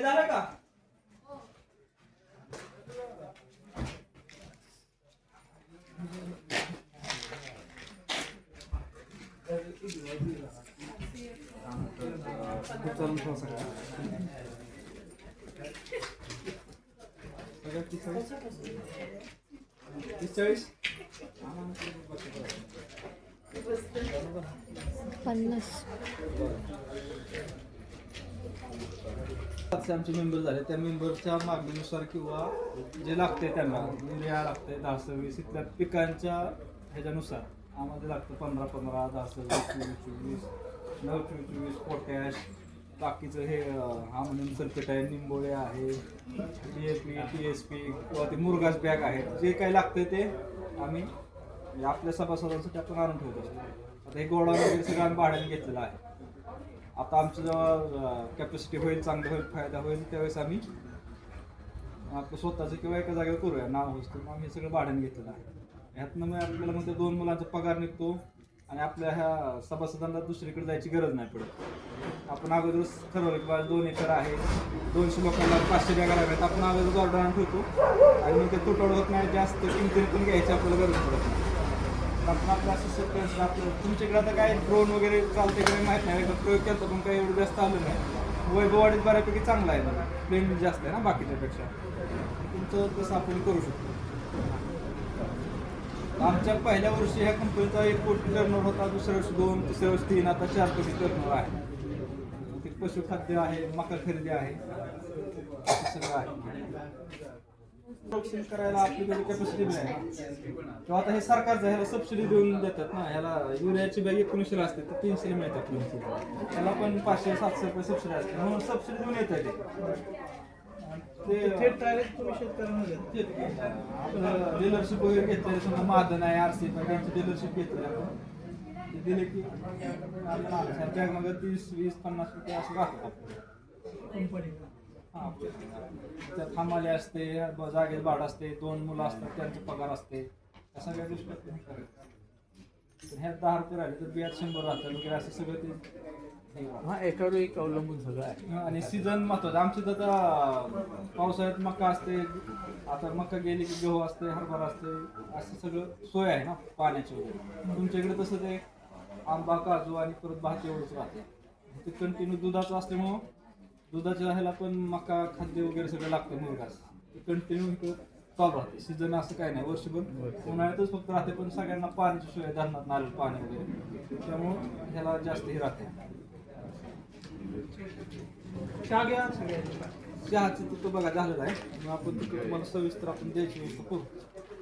झालं का? आमचे मेंबर झाले त्या मेंबरच्या मागणीनुसार किंवा जे लागते त्यांना युरिया लागते 10-20 इथल्या पिकांच्या ह्याच्यानुसार आम्हाला लागतं 15-15, 10-20, 9-24 पोटॅश, बाकीचं हे अमोनियम सल्फेट आहे, निंबोळे आहे, DAP, TSP किंवा ते मुरघास बॅग आहेत, जे काही लागतं ते आम्ही आपल्या सभासदांसाठी आपण आणून ठेवत असतो. आता हे गोडाऊन वगैरे सगळं आम्ही भाड्याने घेतलेलं आहे. आता आमचं जेव्हा कॅपॅसिटी होईल, चांगलं होईल, फायदा होईल, त्यावेळेस आम्ही आपलं स्वतःचं किंवा एका जागेवर करूया नाव वस्तू. मग हे सगळं भाड्याने घेतलेलं आहे. ह्यातनं मग आपल्याला मग 2 मुलांचा पगार निघतो आणि आपल्या ह्या सभासदांना दुसरीकडे जायची गरज नाही पडत. आपण अगोदरच ठरवलं की बाबा 2 एकर आहे, 200 लोकांना 500 बॅगा लागतात, आपण अगोदर ऑर्डर आणून ठेवतो आणि मग ते तुटवडा होत नाही, जास्त किमतीने पण घ्यायची आपल्याला गरज पडत नाही. आपण आपलं असं शेतकऱ्यांचं आपलं तुमच्याकडे आता काय ड्रोन वगैरे चालते काही माहीत नाही, एकदा प्रयोग केला पण काही एवढं जास्त आलं नाही. वैभववाडीत बऱ्यापैकी चांगला आहे, प्लेन जास्त आहे ना बाकीच्यापेक्षा, तुमचं तसं आपण करू शकतो. आमच्या पहिल्या वर्षी ह्या कंपनीचा 1 कोटी टर्नओव्हर होता, दुसऱ्या वर्षी 2, तिसऱ्या वर्षी 3, आता 4 कोटी टर्नओव्हर आहे. ते पशुखाद्य आहे, मका खरेदी आहे, सगळं आहे. प्रोडक्शन करायला आपल्याकडे कॅपॅसिटी नाही किंवा आता हे सरकारचं ह्याला सबसिडी देऊन देतात ना. ह्याला युरियाची बॅग 1900 असते तर 300 मिळतात. त्याला पण 500-700 रुपये सबसिडी असते, म्हणून सबसिडी देऊन येत आहे ते थेट डायरेक्ट तुम्ही शेतकऱ्यांना आपलं डीलरशिप वगैरे घेतलेलं, समजा महादन आहे, RC पण त्यांची डीलरशिप घेतली आपण, ते दिले की बॅग मग 30-20-50 रुपये असं राहतात आपल्याला. हां, त्यात हमाली असते, जागेत भाडं असते, 2 मुलं असतात त्यांचे पगार असते, या सगळ्या गोष्टी करायच्या. ह्यात 10 रुपये राहिले तर बियात 100 राहतात वगैरे, असं सगळं ते. हा, एकावर एक अवलंबून सगळं आहे. आणि सीझन महत्वाचं. आमची तर आता पावसाळ्यात मका असते, आता मका गेली की गहू असते, हरभरा असते, असं सगळं सोय आहे ना पाण्याची वगैरे. तुमच्याकडे तसं ते आंबा, काजू आणि परत भात एवढंच राहते. ते कंटिन्यू दुधाचं असल्यामुळं दुधाच्या ह्याला पण मका खाद्य वगैरे सगळं लागतं, मुरघास कंटिन्यू इकडं चालू राहते. सीझन असं काही नाही, वर्षभर उन्हाळ्यातच फक्त राहते, पण सगळ्यांना पाण्याची सोय धरणात नारळ पाणी वगैरे, त्यामुळं ह्याला जास्त हे राहते. चहाचं तिथं बघा झालेलं आहे, मग आपण तिथे तुम्हाला सविस्तर आपण द्यायची व्यवस्था करू.